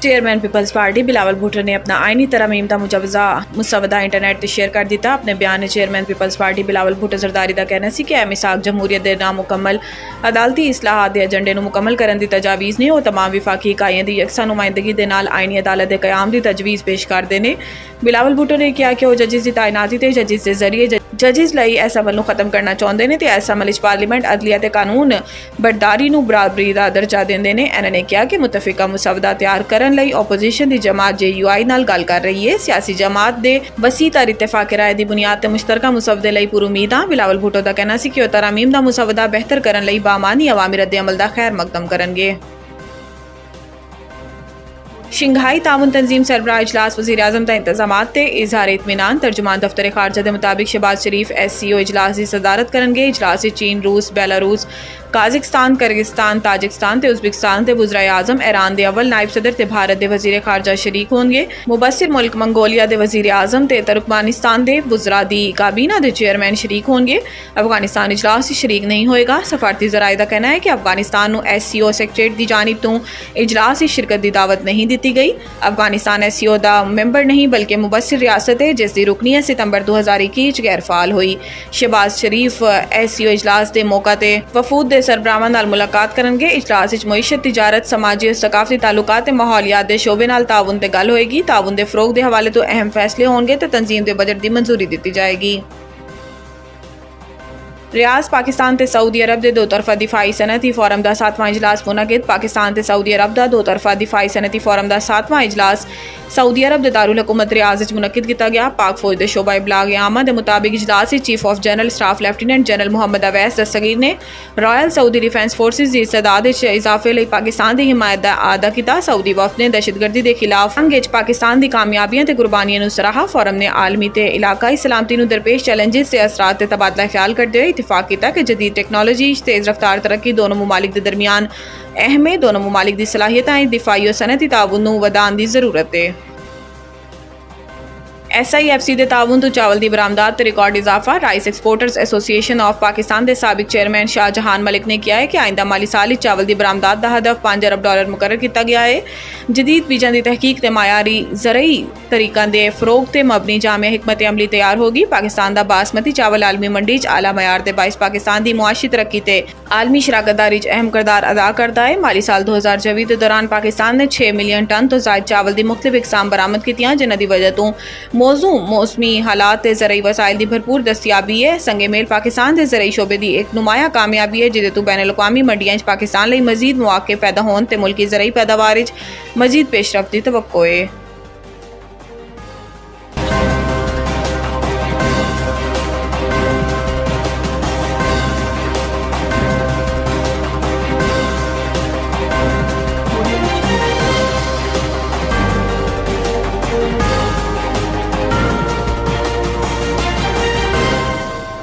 Chairman Peoples Party Bilawal Bhutto ने अपना आईनी तरमीम का मुसवदा इंटरनेट पर शेयर कर दिता। अपने बयान में चेयरमैन पीपल्स पार्टी बिलावल भुट्टो जरदारी का कहना है कि मिसाक जमहूरीत के नामुकम्मल अदालती इस्लाहात के एजेंडे को मुकम्मल करने की तजावीज़ ने और तमाम विफाकी इकाइयों की यकसा नुमाइंदगी के नाल आईनी अदालत के कयाम की तजवीज़ पेश करते हैं। बिलावल भुट्टो ने कहा कि वह जजिस की तैनाती से जजिस के जरिए जजिस ਲਈ इस अमल को खत्म करना चाहते हैं तो इस अमल पार्लीमेंट अदलिया ते कानून बरदारी को बराबरी का दर्जा देंगे हैं। इन्होंने कहा कि मुतफिका मुसवदा तैयार करने लई ओपोजिशन की जमात JUI नाल गल कर रही है। सियासी जमात के वसी तर इतफाक राय की बुनियाद पर मुश्तरका मुसवदे लई पूरी उम्मीद हाँ। बिलावल भुट्टो का कहना है कि वह तरामीम का मुसवदा बेहतर करने लई बामानी अवामी रद्द-ए-अमल का खैर मकदम करेंगे। शंघाई ताउन तंजीम सरबराह इजलास वज़ीर-ए-आज़म का इंतजामात ते इजहार इत्मीनान। तर्जुमान दफ्तर खारजा के मुताबिक शहबाज शरीफ SCO इजलास की सदारत करेंगे। इजलास चीन, रूस, बेलारूस, काज़िकिस्तान, किर्गिस्तान, ताजिकिस्तान ते उज़्बेकिस्तान के वज़ीर-ए-आज़म, ईरान के अव्वल नायब सदर ते भारत के वज़ीर खारजा शरीक होंगे। मुबस्सिर मुल्क मंगोलिया के वज़ीर-ए-आज़म ते तुर्कमानिस्तान के वज़रा दी काबीना के चेयरमैन शरीक होंगे। अफगानिस्तान इजलास शरीक नहीं होएगा। सफारती ज़राए का कहना है कि अफगानिस्तान को SCO सैक्रेटरीट की जानिब तो इजलास की शिरकत की दावत नहीं दी गई। अफगानिस्तान SCO का मैंबर नहीं बल्कि मुबस्सिर रियासत है जिसकी रुकनीत सितंबर 2021 गैर फाल हुई। शहबाज शरीफ SCO इजलास के मौका ते वफूद के सरबराहां नाल मुलाकात करेंगे। इजलास मईशत, तिजारत, समाजी और सकाफती ताल्लुकात ते माहौलियात के शोबे नाल ताउन ते गल होएगी। ताउन के फरोग के हवाले तो अहम फैसले होंगे तो तंजीम के बजट की मंजूरी दी जाएगी। रियाज पाकिस्तान ते सऊदी अरब के दो तरफा दिफाई सनती फोरम का 7वां इजलास मुनक़िद। पाकिस्तान ते सऊदी अरब का दो तरफा दिफाई सनती फोरम का 7वां इजलास सऊदी अरब के दारुल हुकूमत रियाज मुनक़िद किया गया। पाक फौज के शोबा इबलाग आमा के मुताबिक इजलास chief of general staff lieutenant general Mohammad Awais Dastgir ने रॉयल सऊदी डिफेंस फोर्सेस की इस्तादाद इजाफे लिए पाकिस्तान की हिमायत का आदा किया। सऊदी वफद ने दहशतगर्दी के खिलाफ जंग पाकिस्तान की कामयाबियां ते कुर्बानियां सराहा। फोरम ने आलमी ते इलाकाई सलामती दरपेश चैलेंजेस से असरात तबादला ख्याल करते हुए इतफाक किया कि जदीद टेक्नोलॉजी, तेज़ रफ्तार तरक्की दोनों ममालिक के दरमियान अहम है। दोनों ममालिक की सलाहियतें दिफाई और सनती ताउन वधाने की जरूरत है। SIFC के ताउन तो चावल की बरामदात रिकॉर्ड इजाफा। Rice exporters association of Pakistan के साबिक चेयरमैन शाहजहान मलिक ने किया है कि आइंदा माली साल चावल की बरामदात का हदफ $5 अरब मुकर्रर किया गया है। जदीद बीजां की तहकीक ते मायारी ज़रई तरीकों के फरोग ते मबनी जामिया हिकमत अमली तैयार होगी। पाकिस्तान का बासमती चावल आलमी मंडी आला मयार के बाइस पाकिस्तान की मुआशी तरक्की ते आलमी शराकतदारी अहम किरदार अदा करता है। माली साल 2024 के दौरान पाकिस्तान ने 6 मिलियन टन तो जायद चावल की मुख्तलिफ इकसाम बरामद की, जिन्हां दी वजह तो मौसमी हालात ज़रई वसाइल की भरपूर दस्तियाबी है। संगे मेल पाकिस्तान के ज़रई शोबे की एक नुमाया कामयाबी है जिहदे तो बैन अवी मंडियां पाकिस्तान लिए मजीद मौके पैदा होने ते मुल्की ज़रई पैदावार मजीद पेशरफ्त की तवक्को है।